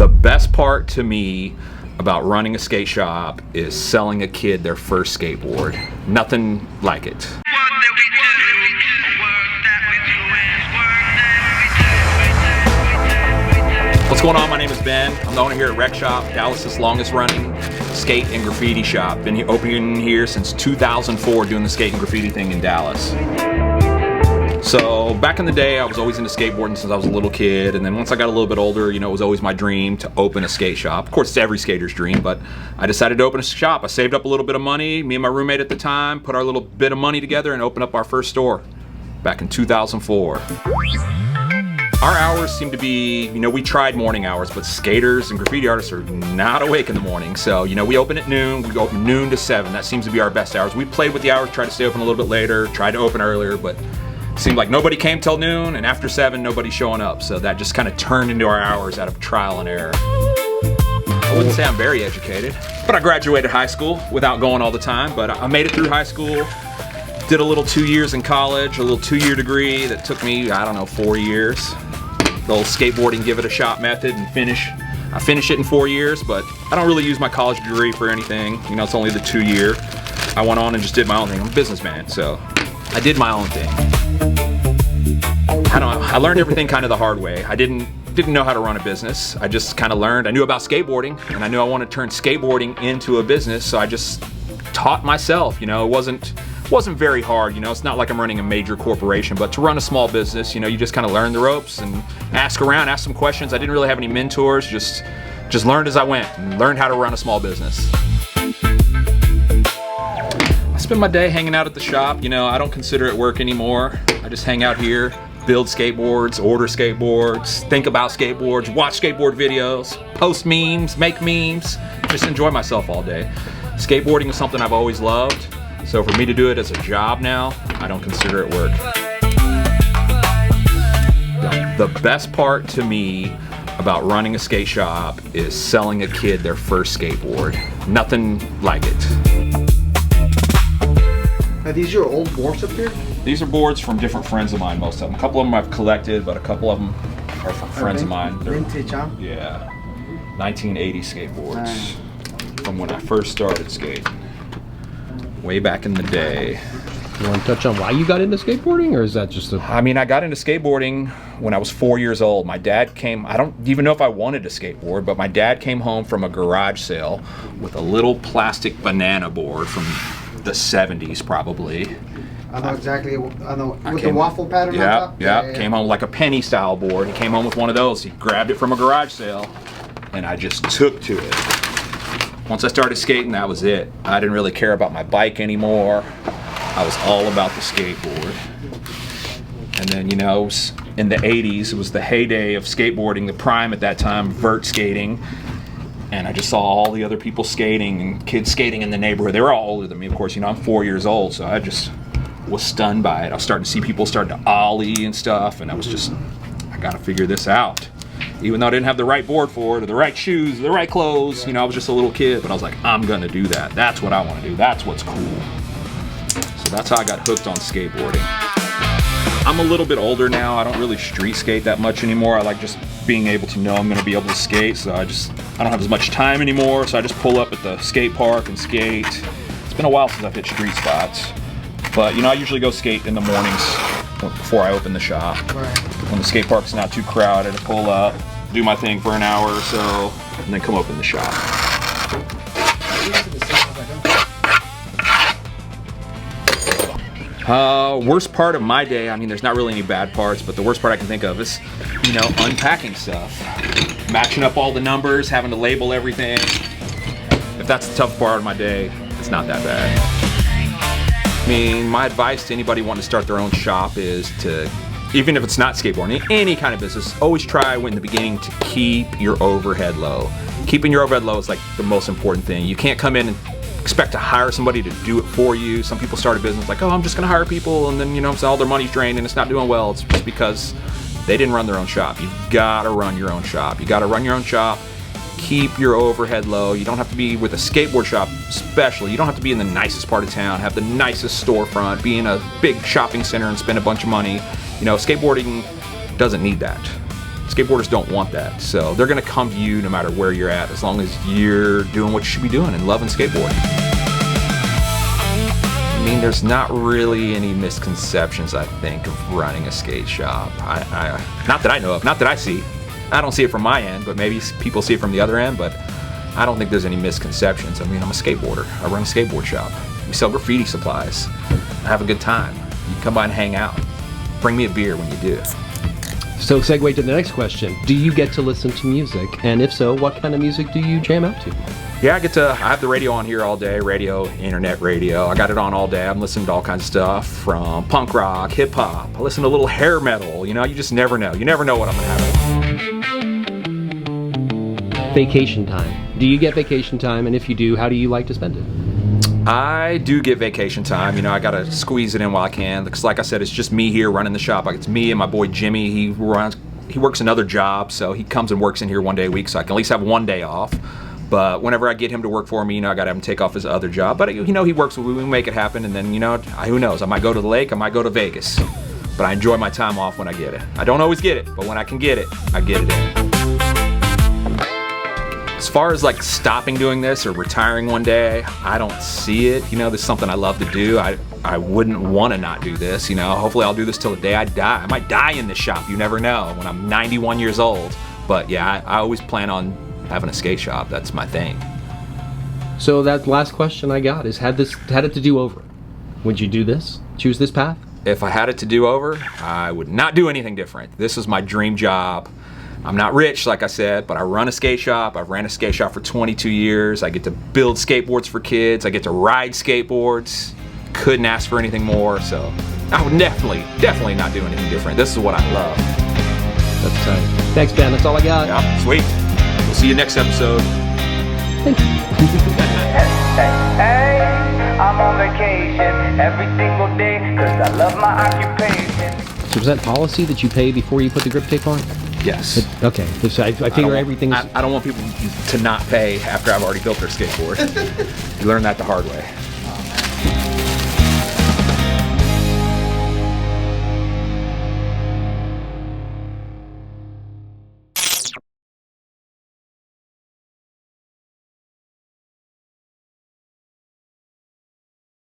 The best part to me about running a skate shop is selling a kid their first skateboard. Nothing like it. What's going on? My name is Ben. I'm the owner here at Rec Shop, Dallas's longest running skate and graffiti shop. Been opening here since 2004 doing the skate and graffiti thing in Dallas. So back in the day, I was always into skateboarding since I was a little kid, and then once I got a little bit older, you know, it was always my dream to open a skate shop. Of course, it's every skater's dream, but I decided to open a shop. I saved up a little bit of money, me and my roommate at the time, put our little bit of money together and opened up our first store back in 2004. Our hours seem to be, you know, we tried morning hours, but skaters and graffiti artists are not awake in the morning. So, you know, we open at noon, we open noon to 7. That seems to be our best hours. We played with the hours, tried to stay open a little bit later, tried to open earlier, but seemed like nobody came till noon, and after 7, nobody's showing up. So that just kind of turned into our hours out of trial and error. I wouldn't say I'm very educated, but I graduated high school without going all the time, but I made it through high school, did a little 2 years in college, a little 2-year degree that took me, I don't know, 4 years. The old skateboarding give it a shot method and I finished it in 4 years, but I don't really use my college degree for anything. You know, it's only the 2-year. I went on and just did my own thing. I'm a businessman, so I did my own thing. I learned everything kind of the hard way. I didn't know how to run a business. I just kind of learned. I knew about skateboarding, and I knew I wanted to turn skateboarding into a business, so I just taught myself. You know, it wasn't very hard. You know, it's not like I'm running a major corporation, but to run a small business, you know, you just kind of learn the ropes and ask around, ask some questions. I didn't really have any mentors, just learned as I went and learned how to run a small business. I spend my day hanging out at the shop. You know, I don't consider it work anymore. I just hang out here, build skateboards, order skateboards, think about skateboards, watch skateboard videos, post memes, make memes, just enjoy myself all day. Skateboarding is something I've always loved, so for me to do it as a job now, I don't consider it work. The best part to me about running a skate shop is selling a kid their first skateboard. Nothing like it. Are these your old boards up here? These are boards from different friends of mine, most of them. A couple of them I've collected, but a couple of them are from friends of mine. Vintage, huh? Yeah, 1980 skateboards from when I first started skating, way back in the day. You want to touch on why you got into skateboarding, or is that just a... I mean, I got into skateboarding when I was 4 years old. My dad came, I don't even know if I wanted to skateboard, but my dad came home from a garage sale with a little plastic banana board from the 70s probably. I know exactly, I know, with the waffle pattern on top? Yeah, came home like a penny style board. He came home with one of those. He grabbed it from a garage sale, and I just took to it. Once I started skating, that was it. I didn't really care about my bike anymore. I was all about the skateboard. And then, you know, in the 80s, it was the heyday of skateboarding, the prime at that time, vert skating. And I just saw all the other people skating and kids skating in the neighborhood. They were all older than me, of course. You know, I'm 4 years old, so I just was stunned by it. I was starting to see people starting to ollie and stuff, and I was just, I gotta figure this out. Even though I didn't have the right board for it, or the right shoes, or the right clothes, you know, I was just a little kid, but I was like, I'm gonna do that. That's what I wanna do. That's what's cool. So that's how I got hooked on skateboarding. I'm a little bit older now. I don't really street skate that much anymore. I like just being able to know I'm gonna be able to skate, so I don't have as much time anymore, so I just pull up at the skate park and skate. It's been a while since I've hit street spots. But, you know, I usually go skate in the mornings before I open the shop. Right. When the skate park's not too crowded, I pull up, do my thing for an hour or so, and then come open the shop. Worst part of my day, I mean, there's not really any bad parts, but the worst part I can think of is, you know, unpacking stuff. Matching up all the numbers, having to label everything. If that's the tough part of my day, it's not that bad. I mean, my advice to anybody wanting to start their own shop is to, even if it's not skateboarding, any kind of business, always try in the beginning to keep your overhead low. Keeping your overhead low is like the most important thing. You can't come in and expect to hire somebody to do it for you. Some people start a business like, oh, I'm just gonna hire people, and then, you know, so all their money's drained and it's not doing well. It's just because they didn't run their own shop. You gotta run your own shop. You gotta run your own shop. Keep your overhead low. You don't have to be with a skateboard shop, especially. You don't have to be in the nicest part of town, have the nicest storefront, be in a big shopping center and spend a bunch of money. You know, skateboarding doesn't need that. Skateboarders don't want that. So they're gonna come to you no matter where you're at, as long as you're doing what you should be doing and loving skateboarding. I mean, there's not really any misconceptions, I think, of running a skate shop. Not that I know of, not that I see. I don't see it from my end, but maybe people see it from the other end, but I don't think there's any misconceptions. I mean, I'm a skateboarder. I run a skateboard shop. We sell graffiti supplies. I have a good time. You can come by and hang out. Bring me a beer when you do. So segue to the next question. Do you get to listen to music? And if so, what kind of music do you jam out to? Yeah, I have the radio on here all day, internet radio. I got it on all day. I'm listening to all kinds of stuff, from punk rock, hip hop. I listen to a little hair metal. You know, you just never know. You never know what I'm gonna have. Vacation time. Do you get vacation time? And if you do, how do you like to spend it? I do get vacation time. You know, I gotta squeeze it in while I can, because like I said, it's just me here running the shop. Like, it's me and my boy Jimmy. He works another job, so he comes and works in here one day a week, so I can at least have one day off. But whenever I get him to work for me, you know, I gotta have him take off his other job. But, you know, he works, we make it happen, and then, you know, who knows? I might go to the lake, I might go to Vegas. But I enjoy my time off when I get it. I don't always get it, but when I can get it, I get it in. As far as like stopping doing this or retiring one day, I don't see it. You know, this is something I love to do. I wouldn't want to not do this. You know, hopefully I'll do this till the day I die. I might die in this shop. You never know when I'm 91 years old. But yeah, I always plan on having a skate shop. That's my thing. So that last question I got is, had it to do over, would you do this? Choose this path? If I had it to do over, I would not do anything different. This is my dream job. I'm not rich, like I said, but I run a skate shop. I've ran a skate shop for 22 years. I get to build skateboards for kids. I get to ride skateboards. Couldn't ask for anything more, so I would definitely not do anything different. This is what I love. That's tight. Thanks, Ben. That's all I got. Yeah, sweet. We'll see you next episode. Thank you. Hey, I'm on vacation every single day because I love my occupation. So is that policy that you pay before you put the grip tape on? Yes. Okay. So I figure everything's... I don't want people to not pay after I've already built their skateboard. You learn that the hard way.